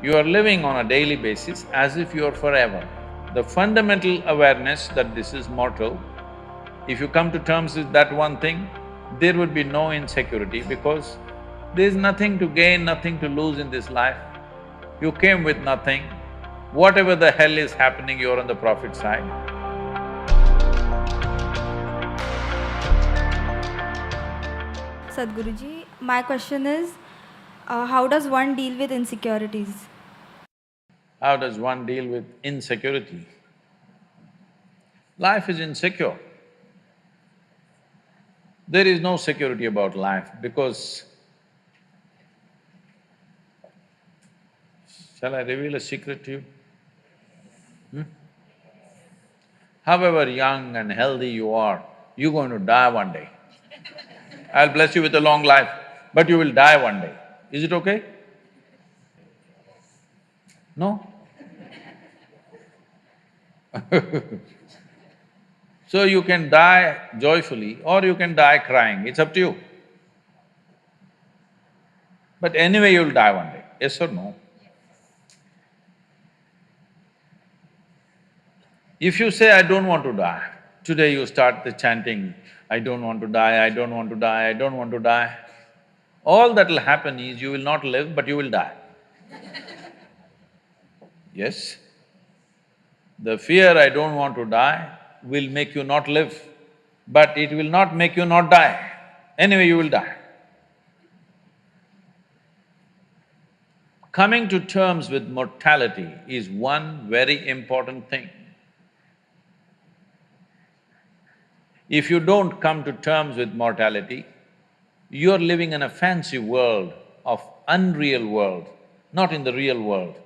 You are living on a daily basis as if you are forever. The fundamental awareness that this is mortal, if you come to terms with that one thing, there would be no insecurity because there's nothing to gain, nothing to lose in this life. You came with nothing. Whatever the hell is happening, you're on the profit side. Sadhguruji, my question is, how does one deal with insecurities? How does one deal with insecurity? Life is insecure. There is no security about life because… Shall I reveal a secret to you? However young and healthy you are, you're going to die one day. I'll bless you with a long life, but you will die one day. Is it okay? No? So you can die joyfully or you can die crying, it's up to you. But anyway, you'll die one day, yes or no? If you say, I don't want to die, today you start the chanting, I don't want to die, I don't want to die, I don't want to die. All that'll happen is you will not live, but you will die. Yes? The fear, I don't want to die, will make you not live, but it will not make you not die. Anyway, you will die. Coming to terms with mortality is one very important thing. If you don't come to terms with mortality, you're living in a fancy world of unreal world, not in the real world.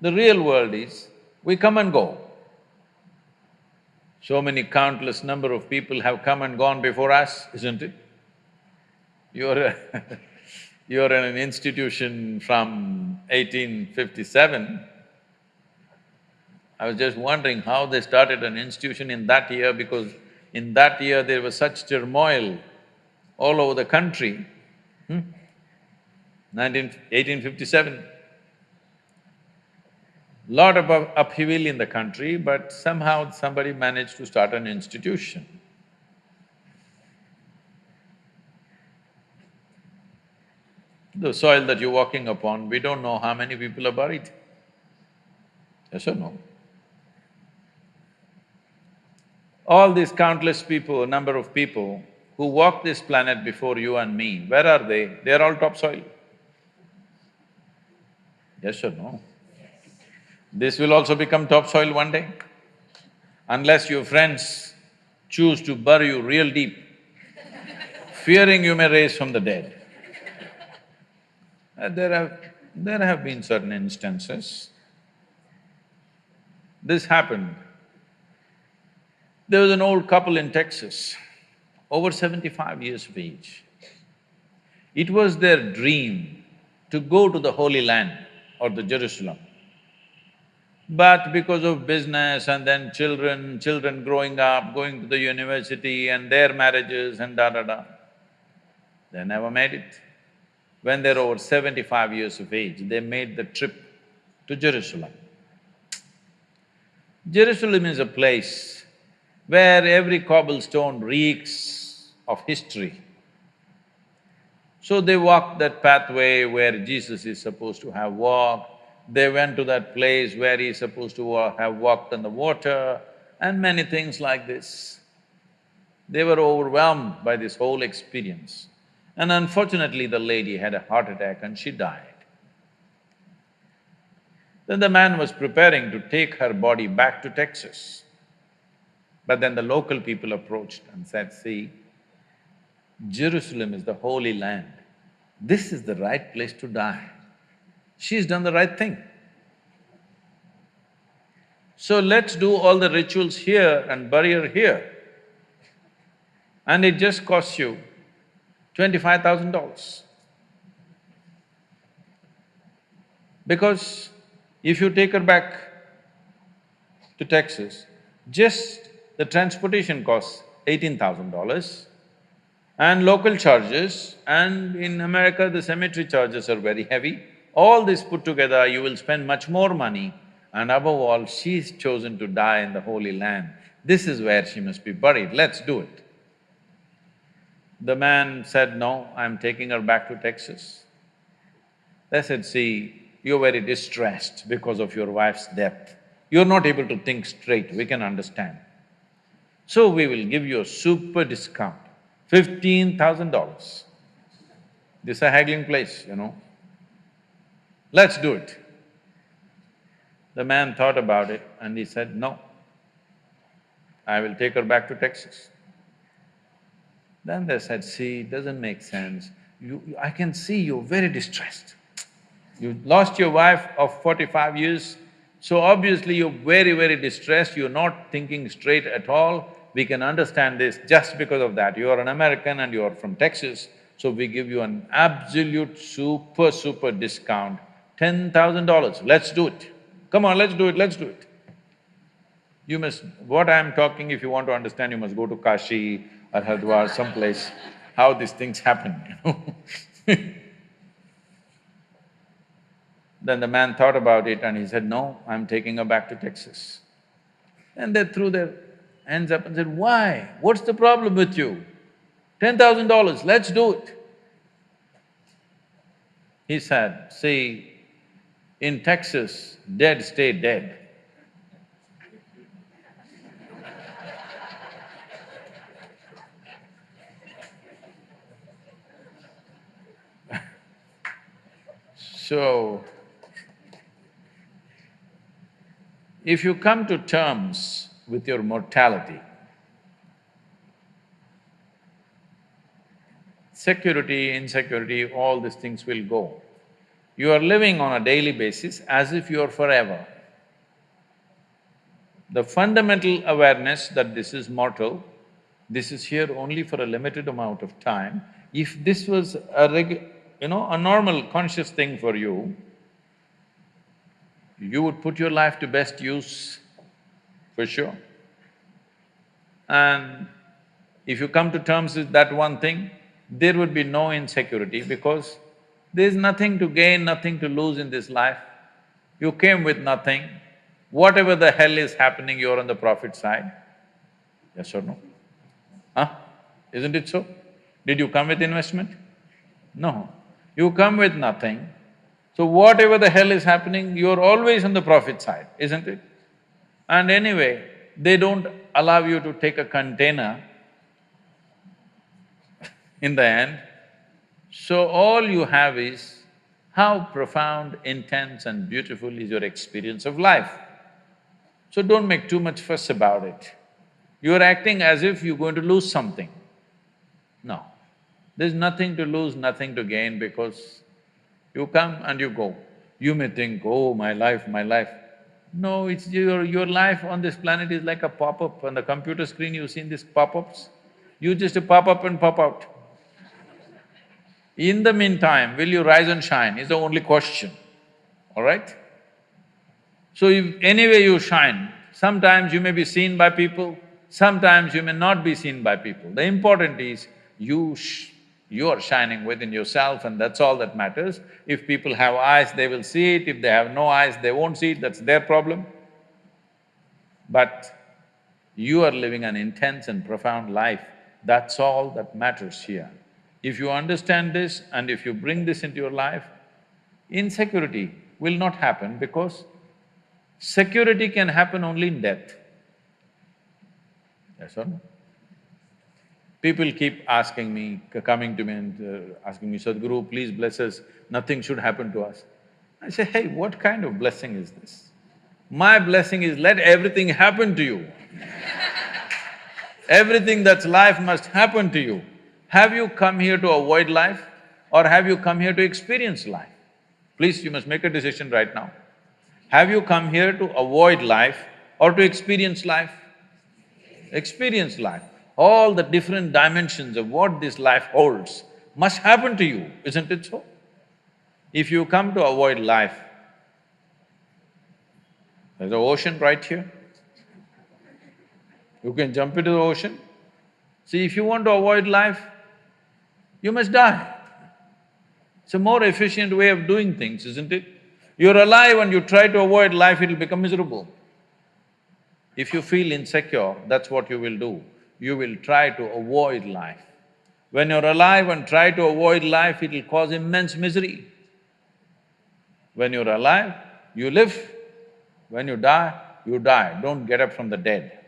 The real world is, we come and go. So many countless number of people have come and gone before us, isn't it? You're you're in an institution from 1857. I was just wondering how they started an institution in that year because in that year there was such turmoil all over the country. 1857. Lot of upheaval in the country, but somehow somebody managed to start an institution. The soil that you're walking upon, we don't know how many people are buried. Yes or no? All these countless people, number of people who walked this planet before you and me, where are they? They're all topsoil. Yes or no? This will also become topsoil one day, unless your friends choose to bury you real deep, fearing you may raise from the dead. There have been certain instances. This happened. There was an old couple in Texas, over 75 years of age. It was their dream to go to the Holy Land or the Jerusalem. But because of business and then children growing up, going to the university and their marriages and da-da-da, they never made it. When they're over 75 years of age, they made the trip to Jerusalem. Jerusalem is a place where every cobblestone reeks of history. So they walked that pathway where Jesus is supposed to have walked, they went to that place where he's supposed to have walked on the water, and many things like this. They were overwhelmed by this whole experience. And unfortunately, the lady had a heart attack and she died. Then the man was preparing to take her body back to Texas. But then the local people approached and said, see, Jerusalem is the Holy Land. This is the right place to die. She's done the right thing. So let's do all the rituals here and bury her here. And it just costs you $25,000. Because if you take her back to Texas, just the transportation costs $18,000 and local charges, and in America the cemetery charges are very heavy. all this put together, you will spend much more money, and above all, she's chosen to die in the Holy Land. This is where she must be buried, let's do it. The man said, no, I'm taking her back to Texas. They said, see, you're very distressed because of your wife's death. You're not able to think straight, we can understand. So we will give you a super discount, $15,000. This is a haggling place, you know. Let's do it. The man thought about it and he said, no, I will take her back to Texas. Then they said, see, it doesn't make sense. I can see you're very distressed. You lost your wife of 45 years, so obviously you're very, very distressed, you're not thinking straight at all. We can understand this just because of that. You are an American and you are from Texas, so we give you an absolute super discount, $10,000. Let's do it. Come on, let's do it, let's do it. You must… what I'm talking, if you want to understand, you must go to Kashi or Haridwar, someplace, how these things happen, you know. Then the man thought about it and he said, no, I'm taking her back to Texas. And they threw their hands up and said, why? What's the problem with you? $10,000, let's do it. He said, see, in Texas, dead stay dead. So, if you come to terms with your mortality, security, insecurity, all these things will go. You are living on a daily basis as if you are forever. The fundamental awareness that this is mortal, this is here only for a limited amount of time. If this was a normal conscious thing for you, you would put your life to best use, for sure. And if you come to terms with that one thing, there would be no insecurity because there's nothing to gain, nothing to lose in this life. You came with nothing. Whatever the hell is happening, you're on the profit side. Yes or no? Huh? Isn't it so? Did you come with investment? No. You come with nothing. So whatever the hell is happening, you're always on the profit side, isn't it? And anyway, they don't allow you to take a container in the end. So all you have is how profound, intense and beautiful is your experience of life. So don't make too much fuss about it. You're acting as if you're going to lose something. No, there's nothing to lose, nothing to gain because you come and you go. You may think, oh, my life, my life. No, it's your life on this planet is like a pop-up. On the computer screen, you've seen these pop-ups? You just pop up and pop out. In the meantime, will you rise and shine is the only question, all right? So if anyway you shine, sometimes you may be seen by people, sometimes you may not be seen by people. The important is you are shining within yourself and that's all that matters. If people have eyes, they will see it, if they have no eyes, they won't see it, that's their problem. But you are living an intense and profound life, that's all that matters here. If you understand this and if you bring this into your life, insecurity will not happen because security can happen only in death. Yes or no? People keep asking me, coming to me and asking me, Sadhguru, please bless us, nothing should happen to us. I say, hey, what kind of blessing is this? My blessing is let everything happen to you. Everything that's life must happen to you. Have you come here to avoid life or have you come here to experience life? Please, you must make a decision right now. Have you come here to avoid life or to experience life? Experience life. All the different dimensions of what this life holds must happen to you, isn't it so? If you come to avoid life, there's an ocean right here. You can jump into the ocean. See, if you want to avoid life, you must die. It's a more efficient way of doing things, isn't it? You're alive and you try to avoid life, it'll become miserable. If you feel insecure, that's what you will do. You will try to avoid life. When you're alive and try to avoid life, it'll cause immense misery. When you're alive, you live. When you die, don't get up from the dead.